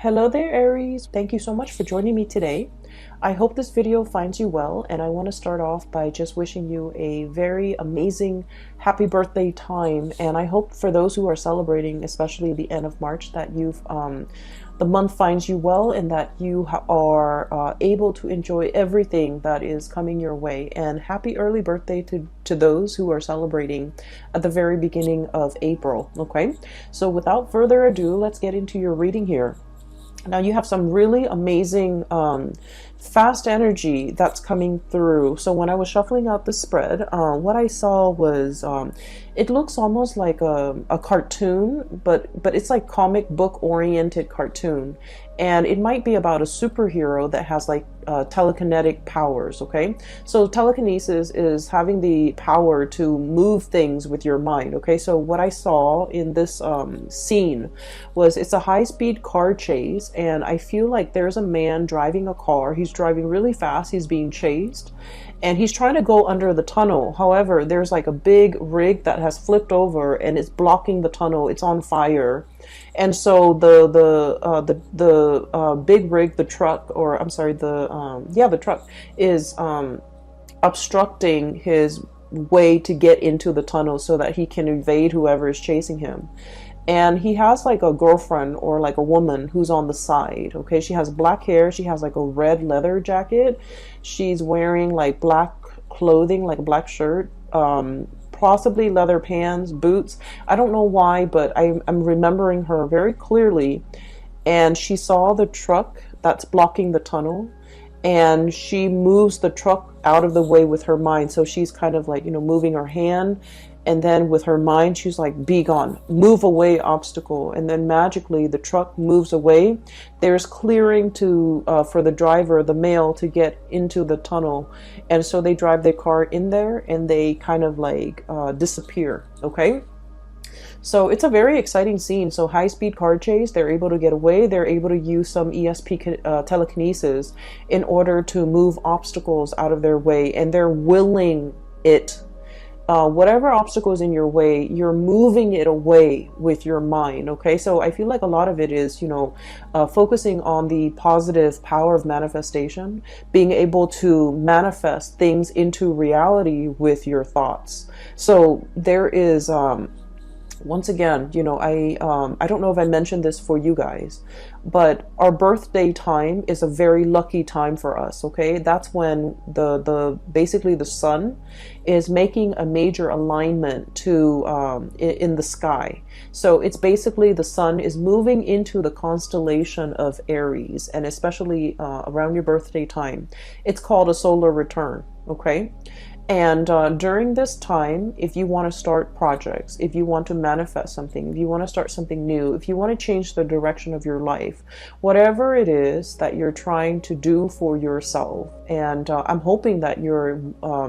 Hello there, Aries. Thank you so much for joining me today. I hope this video finds you well, and I want to start off by just wishing you a very amazing happy birthday time. And I hope for those who are celebrating, especially the end of March, that the month finds you well and that you are able to enjoy everything that is coming your way. And happy early birthday to those who are celebrating at the very beginning of April. Okay, so without further ado, let's get into your reading here. Now you have some really amazing fast energy that's coming through. So when I was shuffling out the spread, what I saw was it looks almost like a cartoon, but it's like comic book oriented cartoon. And it might be about a superhero that has like telekinetic powers, okay? So telekinesis is having the power to move things with your mind, okay? So what I saw in this scene was it's a high-speed car chase, and I feel like there's a man driving a car. He's driving really fast. He's being chased, and he's trying to go under the tunnel. However, there's like a big rig that has flipped over and it's blocking the tunnel. It's on fire. And so the big rig, the truck, or I'm sorry, the truck is obstructing his way to get into the tunnel so that he can evade whoever is chasing him. And he has like a girlfriend or like a woman who's on the side. Okay, she has black hair. She has like a red leather jacket. She's wearing like black clothing, like a black shirt, possibly leather pants, boots. I don't know why, but I'm remembering her very clearly. And she saw the truck that's blocking the tunnel, and she moves the truck out of the way with her mind. So she's kind of like, moving her hand, and then with her mind she's like, be gone, move away, obstacle. And then magically the truck moves away. There's clearing to for the driver, the male, to get into the tunnel. And so they drive their car in there and they kind of like disappear. Okay, so it's a very exciting scene. So high-speed car chase, they're able to get away. They're able to use some ESP telekinesis in order to move obstacles out of their way, and they're willing it. Whatever obstacle is in your way, you're moving it away with your mind. Okay, so I feel like a lot of it is, focusing on the positive power of manifestation, being able to manifest things into reality with your thoughts. So there is, once again, I don't know if I mentioned this for you guys, but our birthday time is a very lucky time for us. Okay, that's when basically the sun is making a major alignment to in the sky. So it's basically the sun is moving into the constellation of Aries, and especially around your birthday time, it's called a solar return. Okay. And during this time, if you want to start projects, if you want to manifest something, if you want to start something new, if you want to change the direction of your life, whatever it is that you're trying to do for yourself, and I'm hoping that you're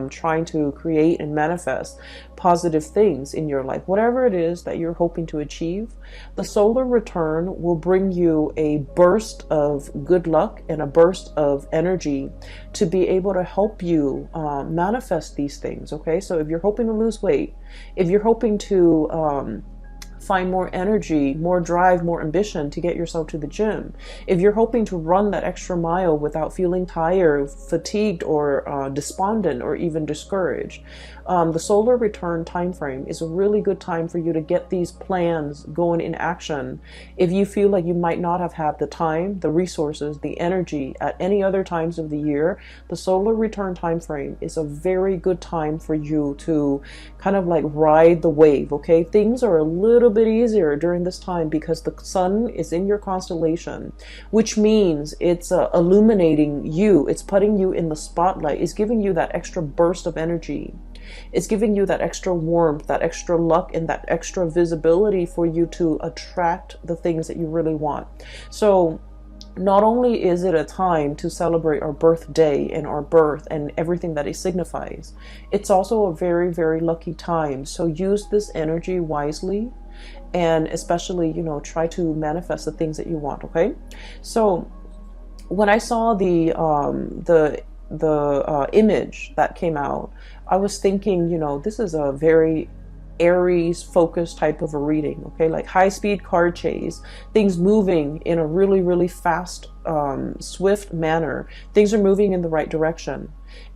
trying to create and manifest positive things in your life, whatever it is that you're hoping to achieve, the solar return will bring you a burst of good luck and a burst of energy to be able to help you manifest these things. Okay, so if you're hoping to lose weight, if you're hoping to find more energy, more drive, more ambition to get yourself to the gym, if you're hoping to run that extra mile without feeling tired, fatigued, or despondent, or even discouraged, the solar return time frame is a really good time for you to get these plans going in action. If you feel like you might not have had the time, the resources, the energy at any other times of the year, the solar return time frame is a very good time for you to kind of like ride the wave. Okay, things are a little bit easier during this time because the sun is in your constellation, which means it's illuminating you, it's putting you in the spotlight, it's giving you that extra burst of energy. It's giving you that extra warmth, that extra luck, and that extra visibility for you to attract the things that you really want. So not only is it a time to celebrate our birthday and our birth and everything that it signifies, it's also a very, very lucky time. So use this energy wisely, and especially, try to manifest the things that you want. Okay, so when I saw the image that came out, I was thinking, this is a very Aries focused type of a reading, okay? Like high speed car chase, things moving in a really, really fast, swift manner. Things are moving in the right direction.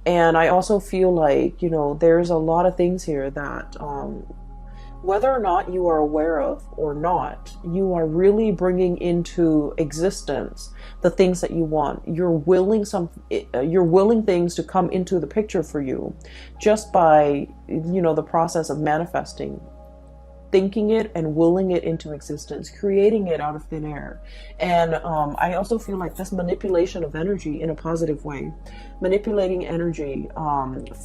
And I also feel like, you know, there's a lot of things here that, whether or not you are aware of or not, you are really bringing into existence the things that you want. You're willing things to come into the picture for you just by, you know, the process of manifesting, thinking it and willing it into existence, creating it out of thin air. And I also feel like this manipulation of energy in a positive way, manipulating energy,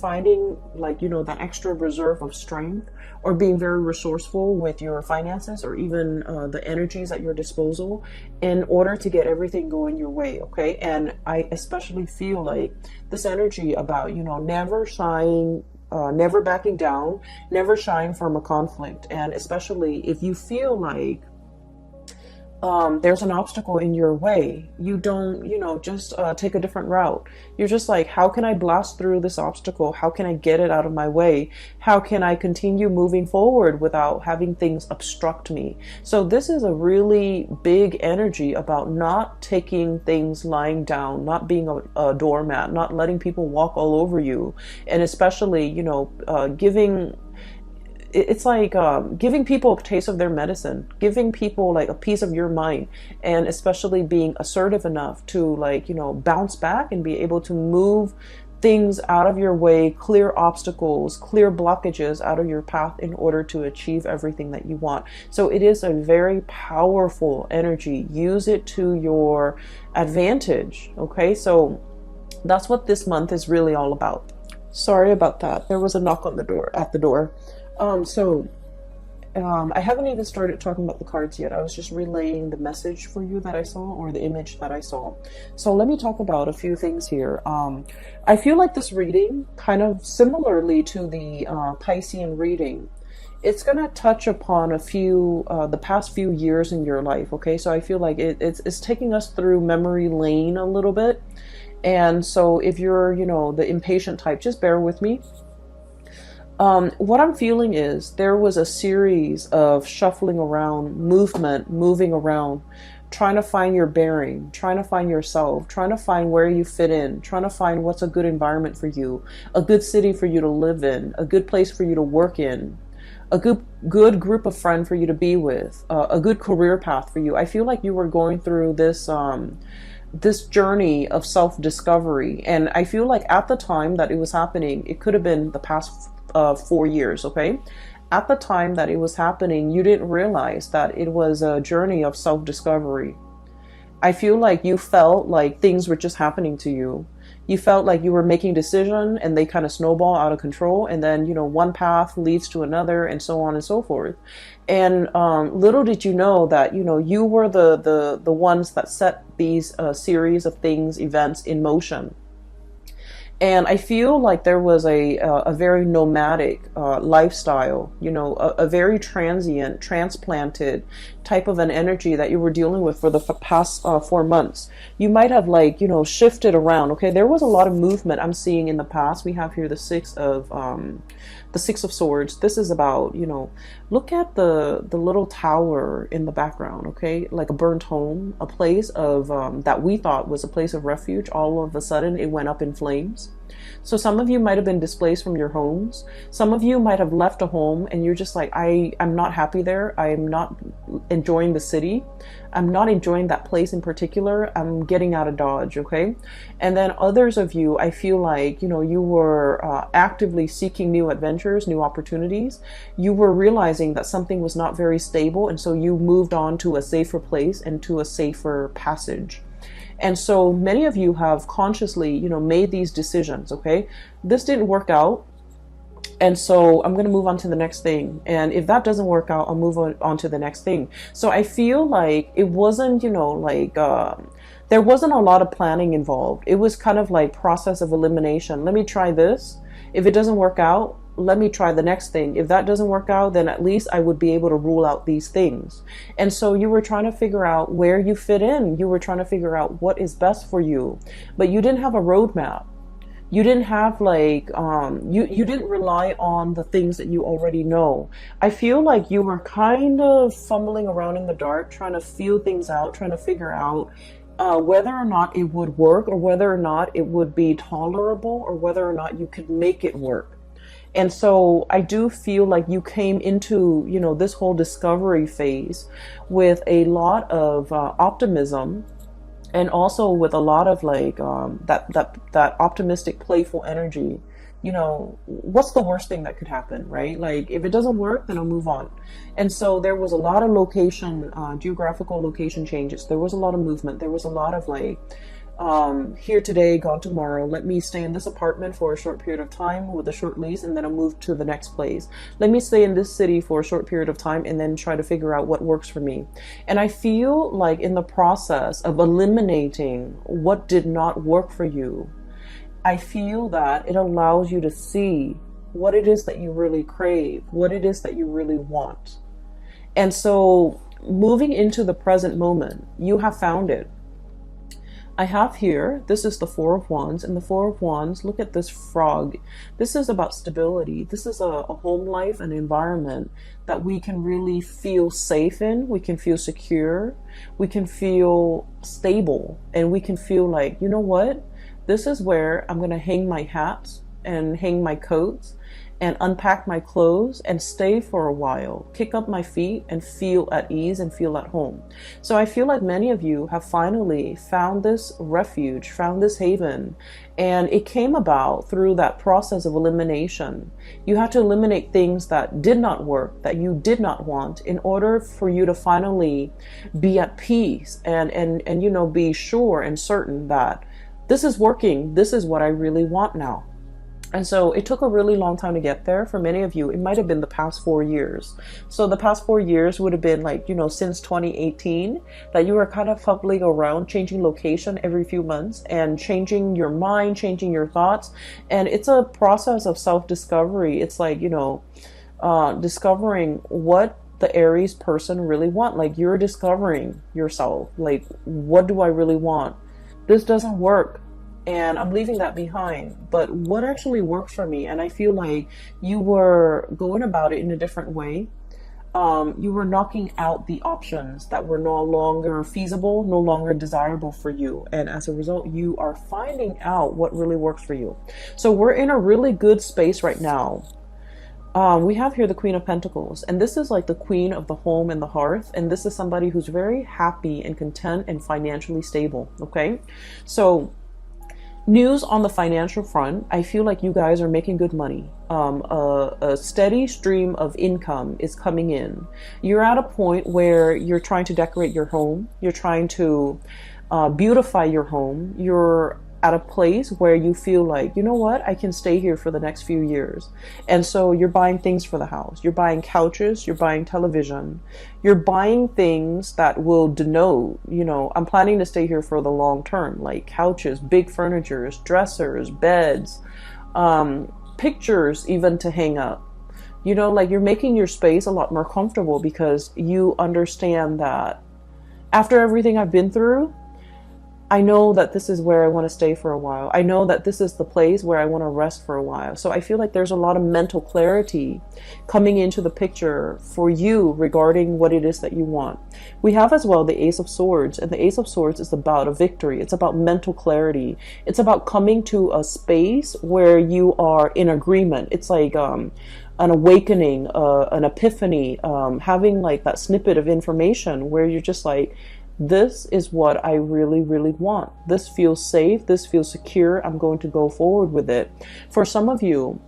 finding, like, you know, that extra reserve of strength, or being very resourceful with your finances, or even the energies at your disposal, in order to get everything going your way. Okay. And I especially feel like this energy about, you know, never shying, never backing down, never shying from a conflict. And especially if you feel like there's an obstacle in your way, you don't, you know, just take a different route. You're just like, how can I blast through this obstacle? How can I get it out of my way? How can I continue moving forward without having things obstruct me? So this is a really big energy about not taking things lying down, not being a doormat, not letting people walk all over you. And especially, you know, it's like giving people a taste of their medicine, giving people like a piece of your mind, and especially being assertive enough to, like, you know, bounce back and be able to move things out of your way, clear obstacles, clear blockages out of your path in order to achieve everything that you want. So it is a very powerful energy. Use it to your advantage. Okay, so that's what this month is really all about. Sorry about that. There was a knock on the door, at the door. I haven't even started talking about the cards yet. I was just relaying the message for you that I saw, or the image that I saw. So let me talk about a few things here. I feel like this reading, kind of similarly to the Piscean reading, it's going to touch upon a few, the past few years in your life. Okay, so I feel like it's taking us through memory lane a little bit. And so if you're, you know, the impatient type, just bear with me. What I'm feeling is there was a series of shuffling around, moving around, trying to find your bearing, trying to find yourself, trying to find where you fit in, trying to find what's a good environment for you, a good city for you to live in, a good place for you to work in, a good group of friends for you to be with, a good career path for you. I feel like you were going through this this journey of self-discovery, and I feel like at the time that it was happening, it could have been the past 4 years. Okay, at the time that it was happening, you didn't realize that it was a journey of self-discovery. I feel like you felt like things were just happening to you. You felt like you were making decisions and they kind of snowball out of control, and then, you know, one path leads to another, and so on and so forth. And little did you know that, you know, you were the ones that set these series of things, events in motion. And I feel like there was a very nomadic lifestyle, you know, a very transient, transplanted type of an energy that you were dealing with for the past 4 months. You might have, like, you know, shifted around. Okay, there was a lot of movement I'm seeing in the past. We have here the Six of Swords. This is about, you know, look at the little tower in the background. Okay, like a burnt home, a place of that we thought was a place of refuge. All of a sudden, it went up in flames. So some of you might have been displaced from your homes. Some of you might have left a home and you're just like, I'm not happy there. I'm not enjoying the city. I'm not enjoying that place in particular. I'm getting out of Dodge. Okay. And then others of you, I feel like, you know, you were actively seeking new adventures, new opportunities. You were realizing that something was not very stable. And so you moved on to a safer place and to a safer passage. And so many of you have consciously, you know, made these decisions. Okay, this didn't work out, and so I'm going to move on to the next thing. And if that doesn't work out, I'll move on to the next thing. So I feel like it wasn't, you know, like there wasn't a lot of planning involved. It was kind of like process of elimination. Let me try this. If it doesn't work out, let me try the next thing. If that doesn't work out, then at least I would be able to rule out these things. And so you were trying to figure out where you fit in. You were trying to figure out what is best for you, but you didn't have a roadmap. You didn't have like you didn't rely on the things that you already know. I feel like you were kind of fumbling around in the dark, trying to feel things out, trying to figure out whether or not it would work, or whether or not it would be tolerable, or whether or not you could make it work. And so I do feel like you came into, you know, this whole discovery phase with a lot of optimism, and also with a lot of like that optimistic, playful energy. You know, what's the worst thing that could happen, right? Like, if it doesn't work, then I'll move on. And so there was a lot of location, geographical location changes. There was a lot of movement. There was a lot of like, here today, gone tomorrow. Let me stay in this apartment for a short period of time with a short lease, and then I'll move to the next place. Let me stay in this city for a short period of time, and then try to figure out what works for me. And I feel like in the process of eliminating what did not work for you, I feel that it allows you to see what it is that you really crave, what it is that you really want. And so moving into the present moment, you have found it. I have here, this is the Four of Wands, and the Four of Wands, look at this frog. This is about stability. This is a home life, an environment that we can really feel safe in. We can feel secure. We can feel stable. And we can feel like, you know what? This is where I'm going to hang my hats and hang my coats and unpack my clothes and stay for a while, kick up my feet and feel at ease and feel at home. So I feel like many of you have finally found this refuge, found this haven, and it came about through that process of elimination. You had to eliminate things that did not work, that you did not want, in order for you to finally be at peace and you know, be sure and certain that this is working. This is what I really want now. And so it took a really long time to get there. For many of you, it might have been the past 4 years. So the past 4 years would have been like, you know, since 2018, that you were kind of fumbling around, changing location every few months and changing your mind, changing your thoughts. And it's a process of self-discovery. It's like, you know, discovering what the Aries person really want. Like, you're discovering yourself. Like, what do I really want? This doesn't work, and I'm leaving that behind, but what actually works for me? And I feel like you were going about it in a different way. You were knocking out the options that were no longer feasible, no longer desirable for you. And as a result, you are finding out what really works for you. So we're in a really good space right now. We have here the Queen of Pentacles, and this is like the queen of the home and the hearth. And this is somebody who's very happy and content and financially stable. Okay. So news on the financial front, I feel like you guys are making good money. A steady stream of income is coming in. You're at a point where you're trying to decorate your home. You're trying to beautify your home. You're at a place where you feel like, you know what, I can stay here for the next few years. And so you're buying things for the house. You're buying couches, you're buying television, you're buying things that will denote, you know, I'm planning to stay here for the long term, like couches, big furnitures, dressers, beds, pictures even to hang up. You know, like, you're making your space a lot more comfortable because you understand that after everything I've been through, I know that this is where I want to stay for a while. I know that this is the place where I want to rest for a while. So I feel like there's a lot of mental clarity coming into the picture for you regarding what it is that you want. We have as well the Ace of Swords, and the Ace of Swords is about a victory. It's about mental clarity. It's about coming to a space where you are in agreement. It's like an awakening, an epiphany, having like that snippet of information where you're just like, this is what I really, really want. This feels safe. This feels secure. I'm going to go forward with it. For some of you,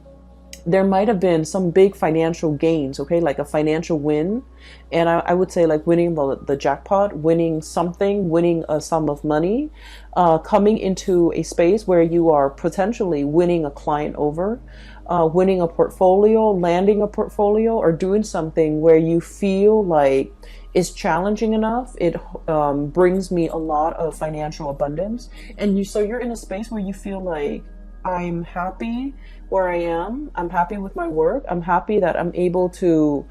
there might have been some big financial gains, okay, like a financial win. And I would say like winning the jackpot, winning something, winning a sum of money, coming into a space where you are potentially winning a client over, winning a portfolio, landing a portfolio, or doing something where you feel like is challenging enough. It brings me a lot of financial abundance. And so you're in a space where you feel like, I'm happy where I am. I'm happy with my work. I'm happy that I'm able to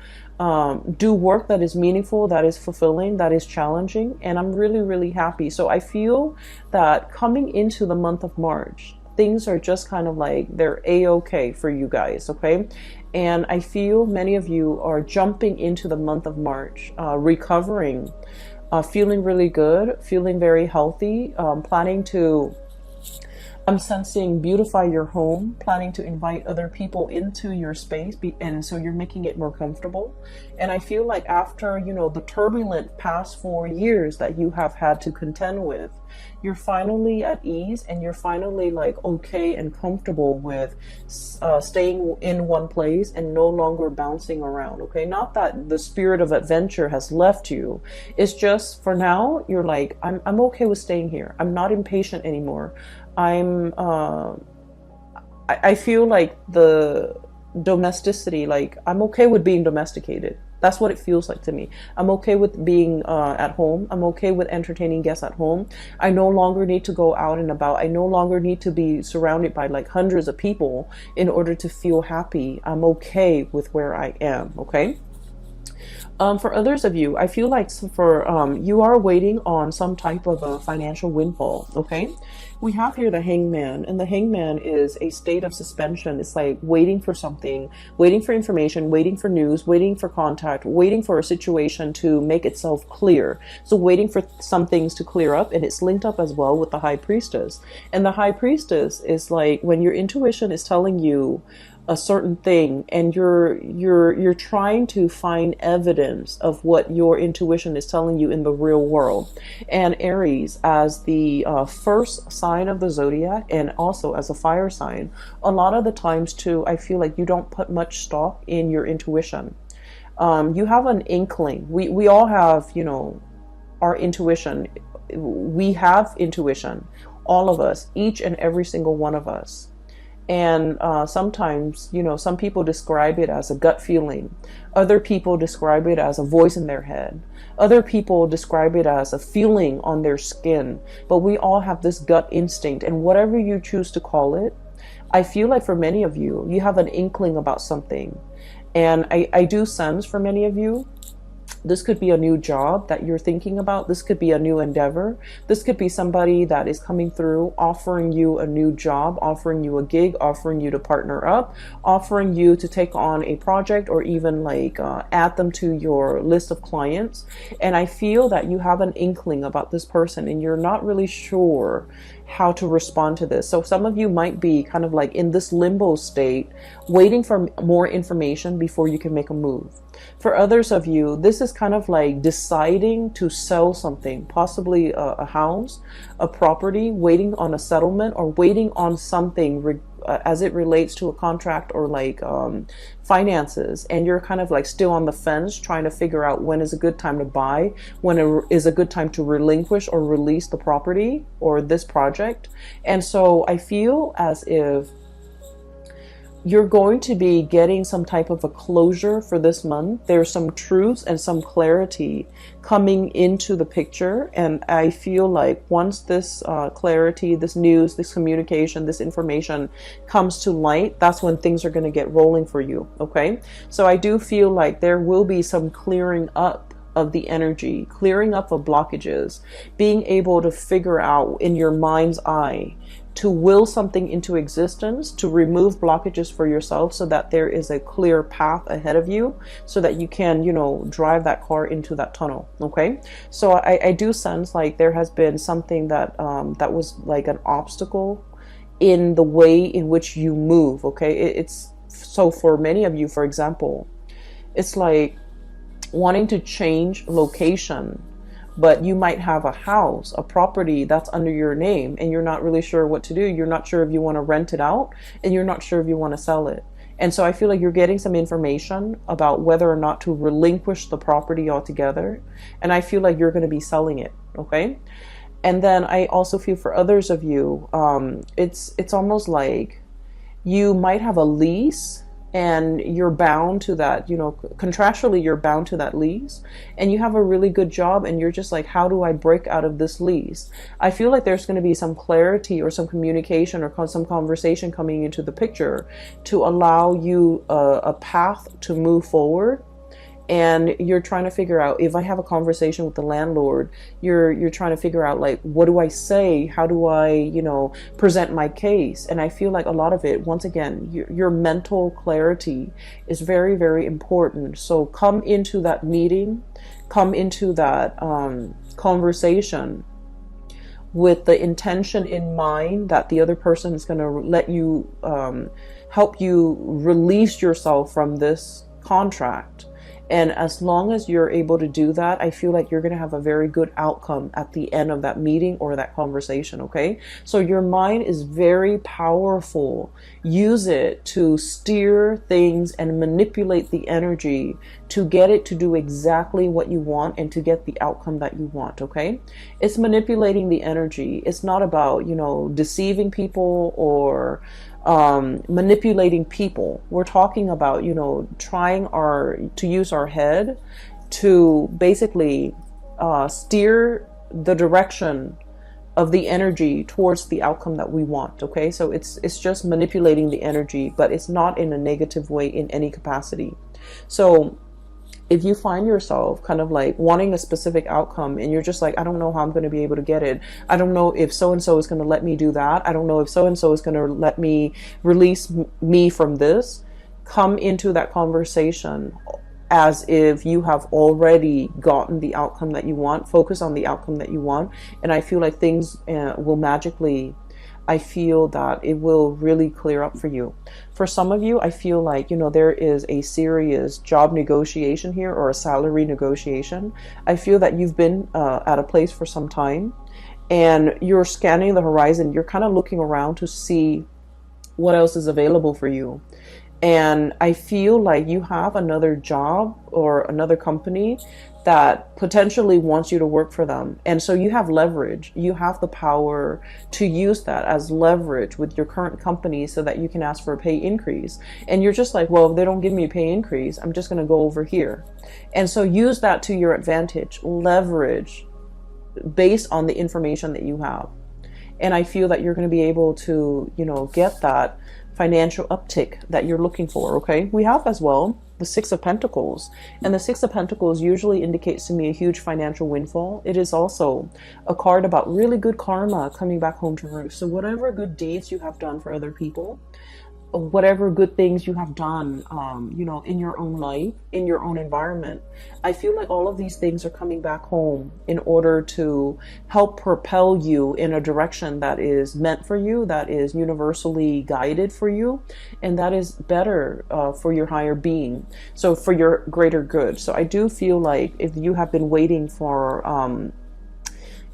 do work that is meaningful, that is fulfilling, that is challenging. And I'm really, really happy. So I feel that coming into the month of March, things are just kind of like, they're a-okay for you guys, okay? And I feel many of you are jumping into the month of March, recovering, feeling really good, feeling very healthy, planning to, I'm sensing, beautify your home, planning to invite other people into your space, and so you're making it more comfortable. And I feel like after, you know, the turbulent past 4 years that you have had to contend with, you're finally at ease, and you're finally like okay and comfortable with staying in one place and no longer bouncing around, okay? Not that the spirit of adventure has left you. It's just for now, you're like, I'm okay with staying here. I'm not impatient anymore. I feel like the domesticity, like I'm okay with being domesticated. That's what it feels like to me. I'm okay with being at home. I'm okay with entertaining guests at home. I no longer need to go out and about. I no longer need to be surrounded by like hundreds of people in order to feel happy. I'm okay with where I am, okay? For others of you, I feel like for you are waiting on some type of a financial windfall, okay? We have here the Hangman, and the Hangman is a state of suspension. It's like waiting for something, waiting for information, waiting for news, waiting for contact, waiting for a situation to make itself clear. So waiting for some things to clear up, and it's linked up as well with the High Priestess. And the High Priestess is like when your intuition is telling you a certain thing, and you're trying to find evidence of what your intuition is telling you in the real world. And Aries, as the first sign of the zodiac, and also as a fire sign, a lot of the times too, I feel like you don't put much stock in your intuition. You have an inkling. We all have, you know, our intuition. We have intuition, all of us, each and every single one of us. And sometimes, you know, some people describe it as a gut feeling. Other people describe it as a voice in their head. Other people describe it as a feeling on their skin. But we all have this gut instinct, and whatever you choose to call it, I feel like for many of you, you have an inkling about something. And I do sense for many of you, this could be a new job that you're thinking about. This could be a new endeavor. This could be somebody that is coming through, offering you a new job, offering you a gig, offering you to partner up, offering you to take on a project, or even like add them to your list of clients. And I feel that you have an inkling about this person, and you're not really sure how to respond to this. So some of you might be kind of like in this limbo state, waiting for more information before you can make a move. For others of you, this is kind of like deciding to sell something, possibly a house, a property, waiting on a settlement, or waiting on something as it relates to a contract or like finances. And you're kind of like still on the fence, trying to figure out when is a good time to buy, when is a good time to relinquish or release the property or this project. And so I feel as if you're going to be getting some type of a closure for this month. There's some truths and some clarity coming into the picture. And I feel like once this clarity, this news, this communication, this information comes to light, that's when things are going to get rolling for you. Okay. So I do feel like there will be some clearing up of the energy, clearing up of blockages, being able to figure out in your mind's eye to will something into existence, to remove blockages for yourself so that there is a clear path ahead of you, so that you can, you know, drive that car into that tunnel. Okay. So I do sense like there has been something that that was like an obstacle in the way in which you move. Okay. It's so for many of you, for example, it's like wanting to change location, but you might have a house, a property that's under your name, and you're not really sure what to do. You're not sure if you want to rent it out, and you're not sure if you want to sell it. And so I feel like you're getting some information about whether or not to relinquish the property altogether. And I feel like you're going to be selling it. Okay. And then I also feel for others of you, it's almost like you might have a lease, and you're bound to that, you know, contractually you're bound to that lease, and you have a really good job, and you're just like, how do I break out of this lease? I feel like there's going to be some clarity or some communication or some conversation coming into the picture to allow you a path to move forward and you're trying to figure out, if I have a conversation with the landlord, you're trying to figure out, like, what do I say? How do I, present my case? And I feel like a lot of it, once again, your mental clarity is very, very important. So come into that meeting, come into that conversation with the intention in mind that the other person is going to let you, help you release yourself from this contract. And as long as you're able to do that, I feel like you're going to have a very good outcome at the end of that meeting or that conversation, okay? So your mind is very powerful. Use it to steer things and manipulate the energy to get it to do exactly what you want and to get the outcome that you want, okay? It's manipulating the energy. It's not about, deceiving people or manipulating people. We're talking about, trying to use our head to basically steer the direction of the energy towards the outcome that we want. Okay, so it's just manipulating the energy, but it's not in a negative way in any capacity. So if you find yourself kind of like wanting a specific outcome and you're just like, I don't know how I'm going to be able to get it. I don't know if so-and-so is going to let me do that. I don't know if so-and-so is going to let me release me from this. Come into that conversation as if you have already gotten the outcome that you want. Focus on the outcome that you want. And I feel like things will magically, I feel that it will really clear up for you. For some of you, I feel like, there is a serious job negotiation here or a salary negotiation. I feel that you've been at a place for some time and you're scanning the horizon. You're kind of looking around to see what else is available for you. And I feel like you have another job or another company that potentially wants you to work for them. And so you have leverage. You have the power to use that as leverage with your current company so that you can ask for a pay increase. And you're just like, well, if they don't give me a pay increase, I'm just going to go over here. And so use that to your advantage. Leverage based on the information that you have. And I feel that you're going to be able to, get that financial uptick that you're looking for, okay? We have as well the Six of Pentacles. And the Six of Pentacles usually indicates to me a huge financial windfall. It is also a card about really good karma coming back home to roost. So whatever good deeds you have done for other people, whatever good things you have done, in your own life, in your own environment, I feel like all of these things are coming back home in order to help propel you in a direction that is meant for you, that is universally guided for you, and that is better for your higher being, so for your greater good. So I do feel like if you have been waiting for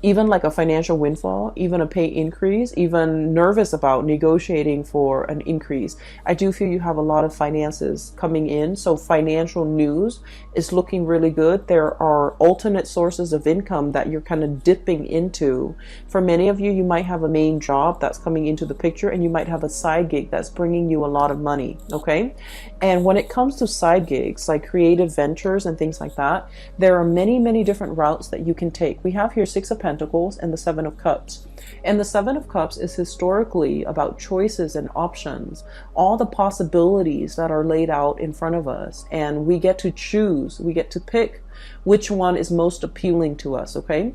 even like a financial windfall, even a pay increase, even nervous about negotiating for an increase, I do feel you have a lot of finances coming in. So financial news is looking really good. There are alternate sources of income that you're kind of dipping into. For many of you, you might have a main job that's coming into the picture, and you might have a side gig that's bringing you a lot of money, okay? And when it comes to side gigs, like creative ventures and things like that, there are many, many different routes that you can take. We have here Six of Pentacles and the Seven of Cups. And the Seven of Cups is historically about choices and options, all the possibilities that are laid out in front of us. And we get to choose, we get to pick which one is most appealing to us, okay?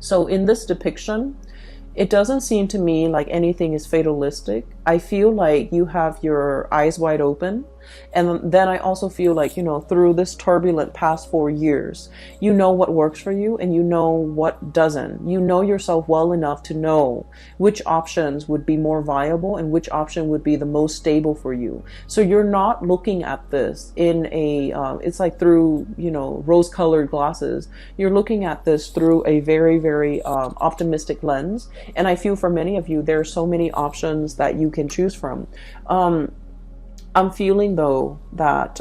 So in this depiction, it doesn't seem to me like anything is fatalistic. I feel like you have your eyes wide open. And then I also feel like, through this turbulent past 4 years, you know what works for you and you know what doesn't. You know yourself well enough to know which options would be more viable and which option would be the most stable for you. So you're not looking at this in it's like through, rose-colored glasses. You're looking at this through a very, very optimistic lens. And I feel for many of you, there are so many options that you can choose from. I'm feeling though that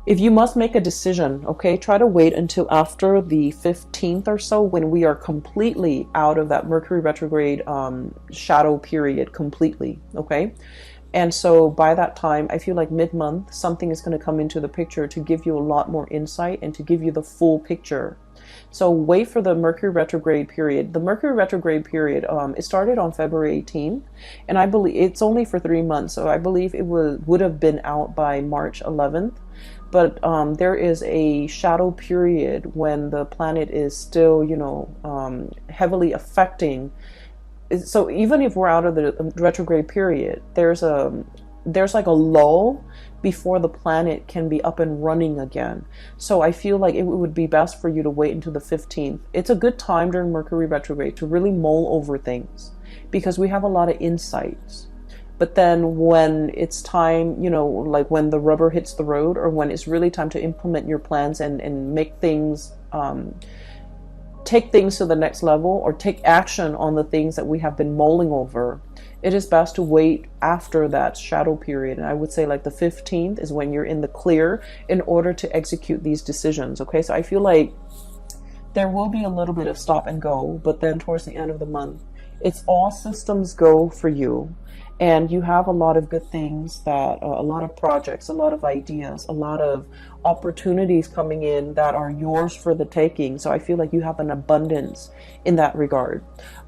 if you must make a decision, okay, try to wait until after the 15th or so, when we are completely out of that Mercury retrograde shadow period completely, okay? And so by that time, I feel like mid-month, something is going to come into the picture to give you a lot more insight and to give you the full picture. So wait for the Mercury retrograde period. The Mercury retrograde period, it started on February 18th, and I believe it's only for 3 months. So I believe it would have been out by March 11th. but there is a shadow period when the planet is still, heavily affecting. So even if we're out of the retrograde period, there's like a lull before the planet can be up and running again. So I feel like it would be best for you to wait until the 15th. It's a good time during Mercury retrograde to really mull over things, because we have a lot of insights. But then when it's time, like when the rubber hits the road, or when it's really time to implement your plans and make things, take things to the next level, or take action on the things that we have been mulling over, it is best to wait after that shadow period. And I would say like the 15th is when you're in the clear in order to execute these decisions. Okay, so I feel like there will be a little bit of stop and go, but then towards the end of the month, it's all systems go for you. And you have a lot of good things, that a lot of projects, a lot of ideas, a lot of opportunities coming in that are yours for the taking. So I feel like you have an abundance in that regard.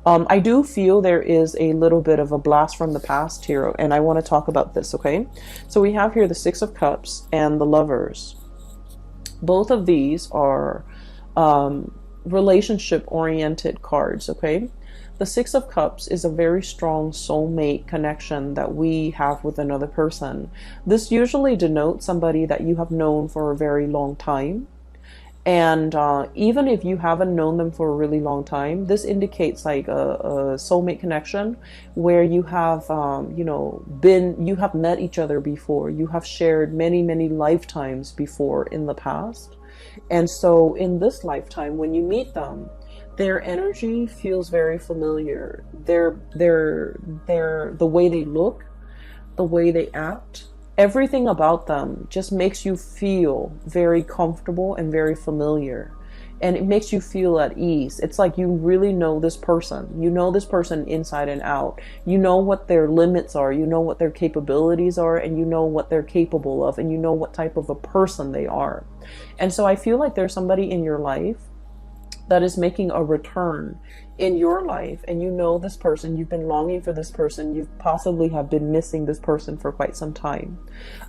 I do feel there is a little bit of a blast from the past here, and I want to talk about this, okay? So we have here the Six of Cups and the Lovers. Both of these are relationship-oriented cards, okay? The Six of Cups is a very strong soulmate connection that we have with another person. This usually denotes somebody that you have known for a very long time. And even if you haven't known them for a really long time, this indicates like a soulmate connection where you have, you have met each other before. You have shared many, many lifetimes before in the past. And so in this lifetime, when you meet them, their energy feels very familiar. The way they look, the way they act, everything about them just makes you feel very comfortable and very familiar. And it makes you feel at ease. It's like you really know this person. You know this person inside and out. You know what their limits are. You know what their capabilities are. And you know what they're capable of. And you know what type of a person they are. And so I feel like there's somebody in your life that is making a return in your life, and you know this person, you've been longing for this person, you possibly have been missing this person for quite some time.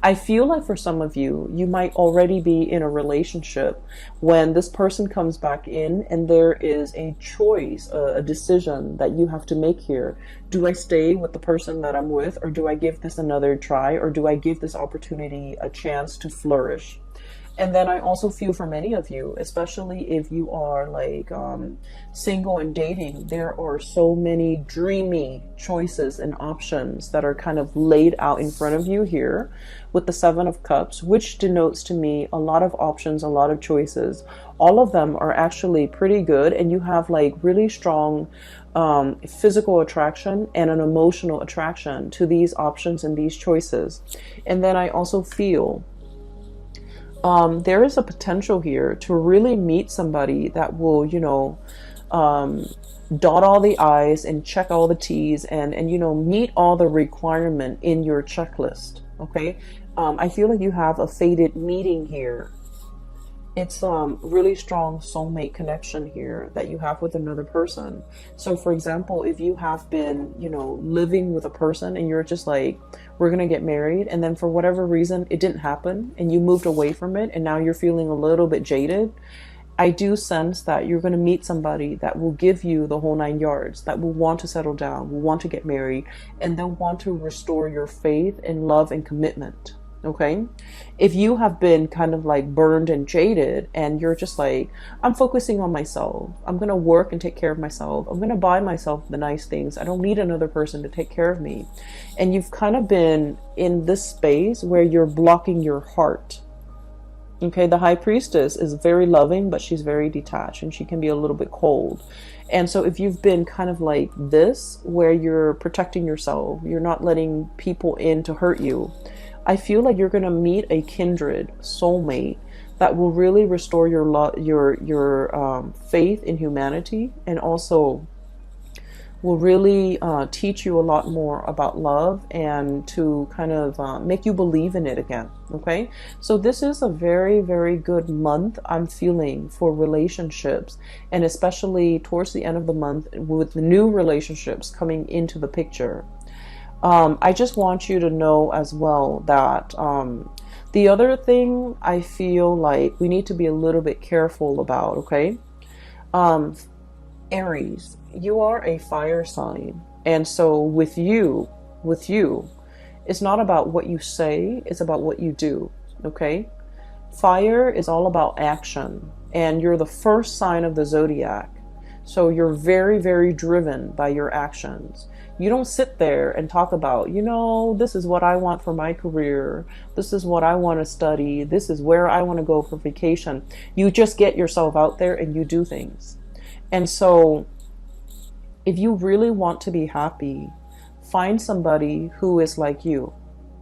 I feel like for some of you, you might already be in a relationship when this person comes back in, and there is a choice, a decision that you have to make here. Do I stay with the person that I'm with, or do I give this another try, or do I give this opportunity a chance to flourish? And then I also feel for many of you, especially if you are like single and dating, there are so many dreamy choices and options that are kind of laid out in front of you here with the Seven of Cups, which denotes to me a lot of options, a lot of choices. All of them are actually pretty good, and you have like really strong physical attraction and an emotional attraction to these options and these choices. And then I also feel there is a potential here to really meet somebody that will, dot all the I's and check all the T's and meet all the requirement in your checklist. Okay. I feel like you have a fated meeting here. It's really strong soulmate connection here that you have with another person. So for example, if you have been, living with a person and you're just like, we're going to get married, and then for whatever reason, it didn't happen and you moved away from it, and now you're feeling a little bit jaded, I do sense that you're going to meet somebody that will give you the whole 9 yards, that will want to settle down, will want to get married, and they'll want to restore your faith and love and commitment. Okay. If you have been kind of like burned and jaded and you're just like, I'm focusing on myself, I'm going to work and take care of myself, I'm going to buy myself the nice things, I don't need another person to take care of me. And you've kind of been in this space where you're blocking your heart. Okay. The High Priestess is very loving, but she's very detached and she can be a little bit cold. And so if you've been kind of like this, where you're protecting yourself, you're not letting people in to hurt you, I feel like you're going to meet a kindred soulmate that will really restore your faith in humanity, and also will really teach you a lot more about love and to kind of make you believe in it again. Okay, so this is a very, very good month I'm feeling for relationships, and especially towards the end of the month with the new relationships coming into the picture. I just want you to know as well that The other thing I feel like we need to be a little bit careful about, okay? Um, Aries, you are a fire sign. And so with you, it's not about what you say, it's about what you do, okay? Fire is all about action, and you're the first sign of the zodiac. So you're very, very driven by your actions. You don't sit there and talk about, this is what I want for my career. This is what I want to study. This is where I want to go for vacation. You just get yourself out there and you do things. And so if you really want to be happy, find somebody who is like you,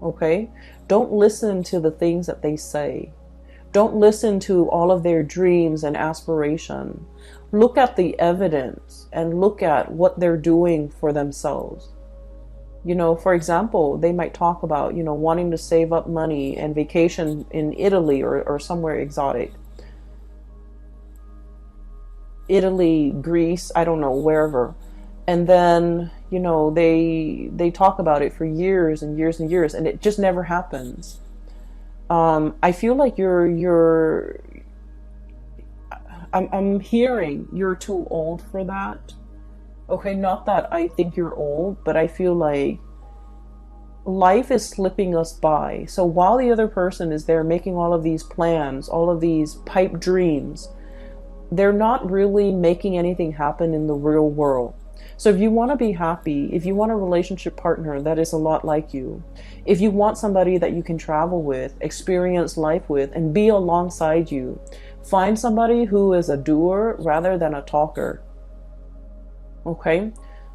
okay? Don't listen to the things that they say. Don't listen to all of their dreams and aspiration. Look at the evidence and look at what they're doing for themselves. For example, they might talk about, wanting to save up money and vacation in Italy or somewhere exotic. Italy, Greece, I don't know, wherever. And then, they talk about it for years and years and years, and it just never happens. I feel like I'm hearing you're too old for that. Okay, not that I think you're old, but I feel like life is slipping us by. So while the other person is there making all of these plans, all of these pipe dreams, they're not really making anything happen in the real world. So if you want to be happy, if you want a relationship partner that is a lot like you, if you want somebody that you can travel with, experience life with, and be alongside you, find somebody who is a doer rather than a talker. Okay?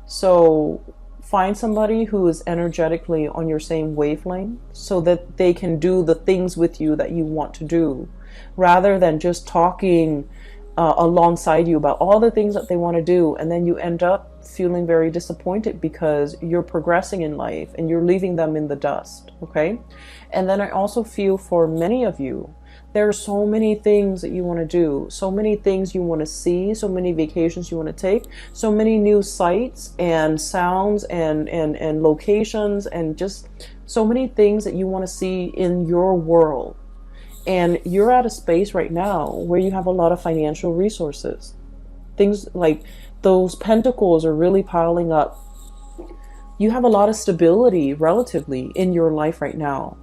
So find somebody who is energetically on your same wavelength so that they can do the things with you that you want to do, rather than just talking alongside you about all the things that they want to do, and then you end up feeling very disappointed because you're progressing in life and you're leaving them in the dust. Okay? And then I also feel for many of you, there are so many things that you want to do, so many things you want to see, so many vacations you want to take, so many new sights and sounds and locations, and just so many things that you want to see in your world. And you're at a space right now where you have a lot of financial resources. Things like those pentacles are really piling up. You have a lot of stability relatively in your life right now.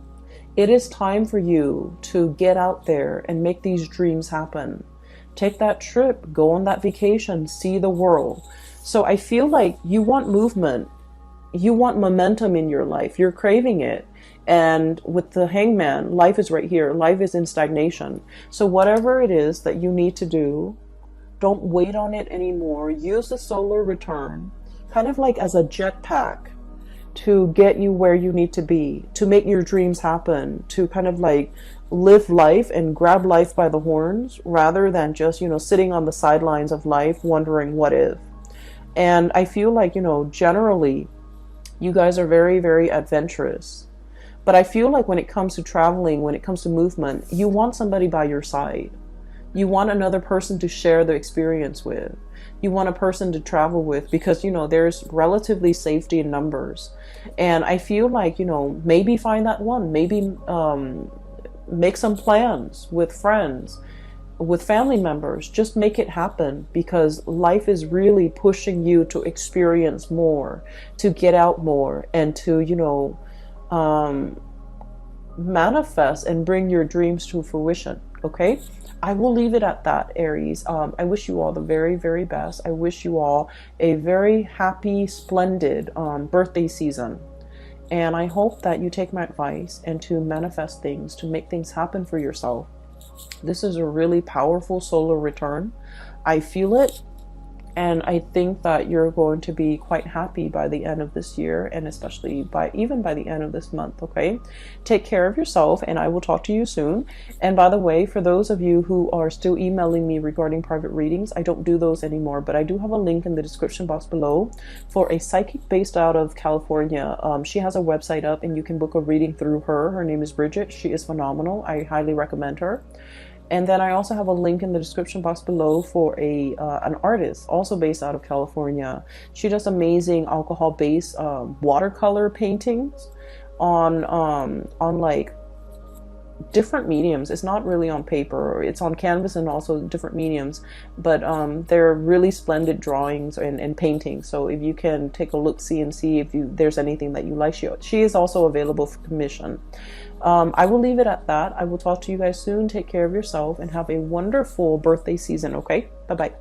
It is time for you to get out there and make these dreams happen. Take that trip, go on that vacation, see the world. So I feel like you want movement. You want momentum in your life. You're craving it. And with the Hangman, life is right here. Life is in stagnation. So whatever it is that you need to do, don't wait on it anymore. Use the solar return kind of like as a jetpack to get you where you need to be, to make your dreams happen, to kind of like live life and grab life by the horns rather than just, sitting on the sidelines of life wondering what if. And I feel like, generally you guys are very, very adventurous. But I feel like when it comes to traveling, when it comes to movement, you want somebody by your side. You want another person to share the experience with. You want a person to travel with because, there's relatively safety in numbers. And I feel like, maybe find that one. Maybe make some plans with friends, with family members. Just make it happen because life is really pushing you to experience more, to get out more, and to, manifest and bring your dreams to fruition. Okay? I will leave it at that, Aries. I wish you all the very, very best. I wish you all a very happy, splendid birthday season. And I hope that you take my advice and to manifest things, to make things happen for yourself. This is a really powerful solar return. I feel it. And I think that you're going to be quite happy by the end of this year, and especially even by the end of this month, okay? Take care of yourself, and I will talk to you soon. And by the way, for those of you who are still emailing me regarding private readings, I don't do those anymore, but I do have a link in the description box below for a psychic based out of California. She has a website up, and you can book a reading through her. Her name is Bridget. She is phenomenal. I highly recommend her. And then I also have a link in the description box below for an artist also based out of California. She does amazing alcohol-based watercolor paintings on like different mediums. It's not really on paper, it's on canvas and also different mediums, but they're really splendid drawings and paintings. So if you can take a look, see if there's anything that you like, she is also available for commission. I will leave it at that. I will talk to you guys soon. Take care of yourself and have a wonderful birthday season. Okay, bye bye.